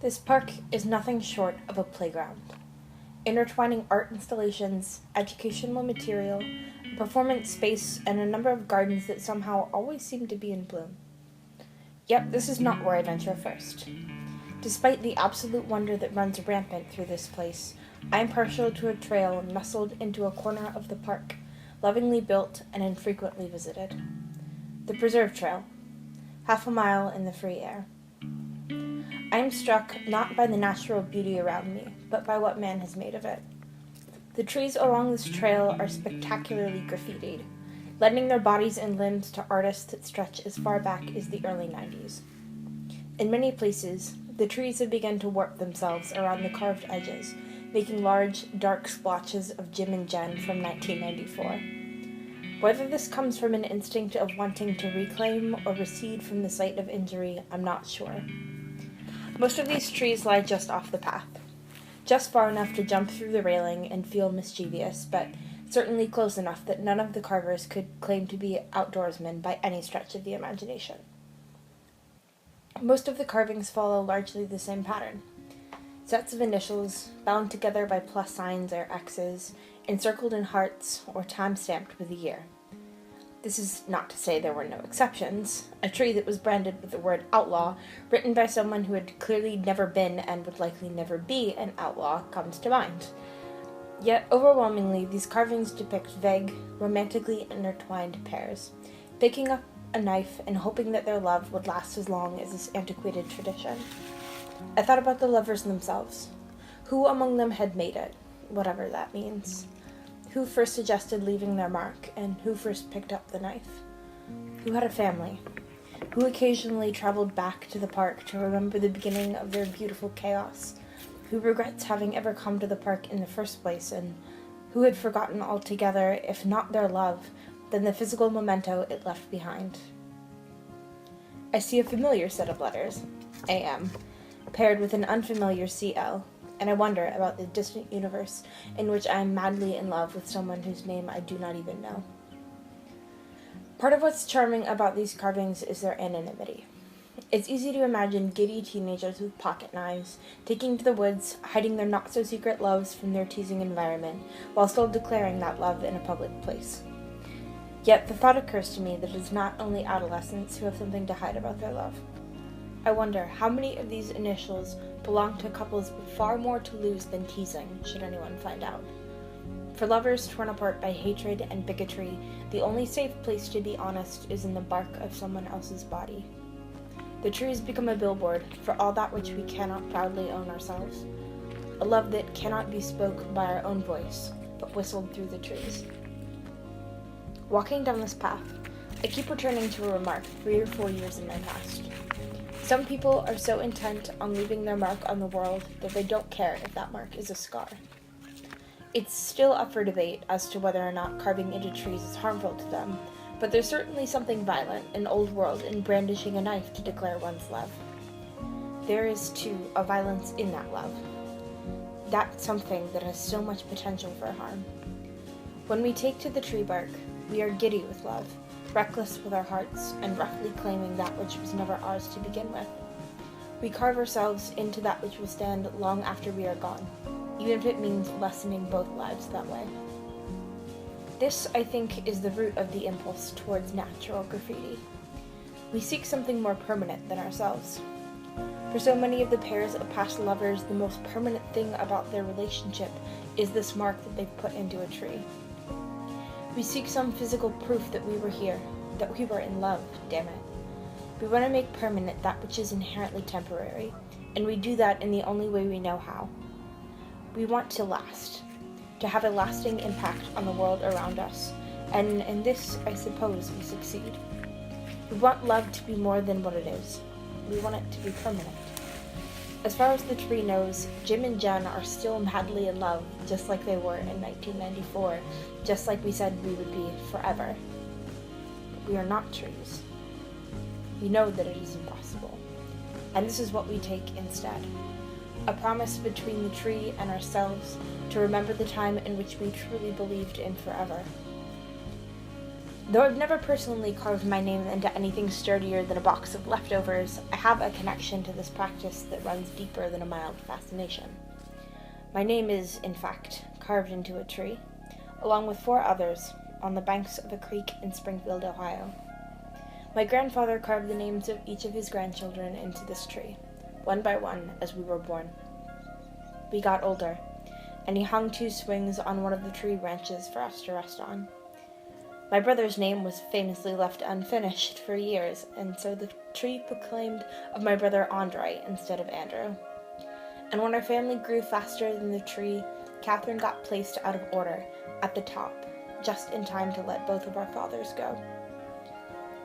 This park is nothing short of a playground, intertwining art installations, educational material, a performance space, and a number of gardens that somehow always seem to be in bloom. Yet this is not where I venture first. Despite the absolute wonder that runs rampant through this place, I am partial to a trail nestled into a corner of the park, lovingly built and infrequently visited. The Preserve Trail, half a mile in the free air. I am struck not by the natural beauty around me, but by what man has made of it. The trees along this trail are spectacularly graffitied, lending their bodies and limbs to artists that stretch as far back as the early 90s. In many places, the trees have begun to warp themselves around the carved edges, making large, dark splotches of Jim and Jen from 1994. Whether this comes from an instinct of wanting to reclaim or recede from the site of injury, I'm not sure. Most of these trees lie just off the path, just far enough to jump through the railing and feel mischievous, but certainly close enough that none of the carvers could claim to be outdoorsmen by any stretch of the imagination. Most of the carvings follow largely the same pattern. Sets of initials, bound together by plus signs or X's, encircled in hearts, or time-stamped with a year. This is not to say there were no exceptions. A tree that was branded with the word outlaw, written by someone who had clearly never been and would likely never be an outlaw, comes to mind. Yet, overwhelmingly, these carvings depict vague, romantically intertwined pairs, picking up a knife and hoping that their love would last as long as this antiquated tradition. I thought about the lovers themselves. Who among them had made it, whatever that means? Who first suggested leaving their mark, and who first picked up the knife? Who had a family? Who occasionally traveled back to the park to remember the beginning of their beautiful chaos? Who regrets having ever come to the park in the first place, and who had forgotten altogether, if not their love, then the physical memento it left behind? I see a familiar set of letters, AM, paired with an unfamiliar CL, and I wonder about the distant universe in which I am madly in love with someone whose name I do not even know. Part of what's charming about these carvings is their anonymity. It's easy to imagine giddy teenagers with pocket knives, taking to the woods, hiding their not-so-secret loves from their teasing environment, while still declaring that love in a public place. Yet the thought occurs to me that it is not only adolescents who have something to hide about their love. I wonder how many of these initials belong to couples with far more to lose than teasing, should anyone find out. For lovers torn apart by hatred and bigotry, the only safe place to be honest is in the bark of someone else's body. The trees become a billboard for all that which we cannot proudly own ourselves. A love that cannot be spoke by our own voice, but whistled through the trees. Walking down this path, I keep returning to a remark 3 or 4 years in my past. Some people are so intent on leaving their mark on the world that they don't care if that mark is a scar. It's still up for debate as to whether or not carving into trees is harmful to them, but there's certainly something violent and old world in brandishing a knife to declare one's love. There is, too, a violence in that love. That's something that has so much potential for harm. When we take to the tree bark, we are giddy with love, reckless with our hearts, and roughly claiming that which was never ours to begin with. We carve ourselves into that which will stand long after we are gone, even if it means lessening both lives that way. This, I think, is the root of the impulse towards natural graffiti. We seek something more permanent than ourselves. For so many of the pairs of past lovers, the most permanent thing about their relationship is this mark that they've put into a tree. We seek some physical proof that we were here, that we were in love, damn it. We want to make permanent that which is inherently temporary, and we do that in the only way we know how. We want to last, to have a lasting impact on the world around us, and in this, I suppose, we succeed. We want love to be more than what it is. We want it to be permanent. As far as the tree knows, Jim and Jen are still madly in love, just like they were in 1994, just like we said we would be forever. But we are not trees. We know that it is impossible. And this is what we take instead. A promise between the tree and ourselves to remember the time in which we truly believed in forever. Though I've never personally carved my name into anything sturdier than a box of leftovers, I have a connection to this practice that runs deeper than a mild fascination. My name is, in fact, carved into a tree, along with 4 others, on the banks of a creek in Springfield, Ohio. My grandfather carved the names of each of his grandchildren into this tree, one by one, as we were born. We got older, and he hung 2 swings on one of the tree branches for us to rest on. My brother's name was famously left unfinished for years, and so the tree proclaimed of my brother Andre instead of Andrew. And when our family grew faster than the tree, Catherine got placed out of order at the top, just in time to let both of our fathers go.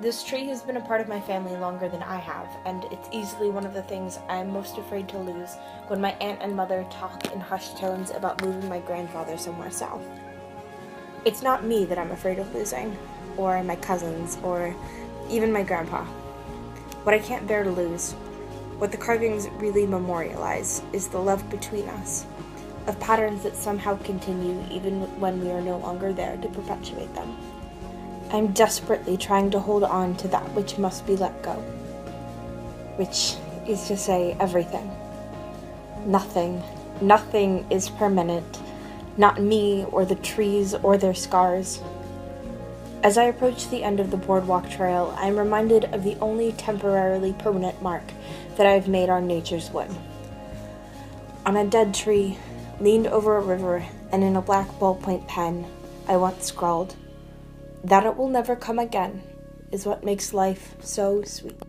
This tree has been a part of my family longer than I have, and it's easily one of the things I am most afraid to lose when my aunt and mother talk in hushed tones about moving my grandfather somewhere south. It's not me that I'm afraid of losing, or my cousins, or even my grandpa. What I can't bear to lose, what the carvings really memorialize, is the love between us, of patterns that somehow continue even when we are no longer there to perpetuate them. I'm desperately trying to hold on to that which must be let go, which is to say everything. Nothing is permanent. Not me, or the trees, or their scars. As I approach the end of the boardwalk trail, I am reminded of the only temporarily permanent mark that I have made on nature's whim. On a dead tree, leaned over a river, and in a black ballpoint pen, I once scrawled, "That it will never come again is what makes life so sweet."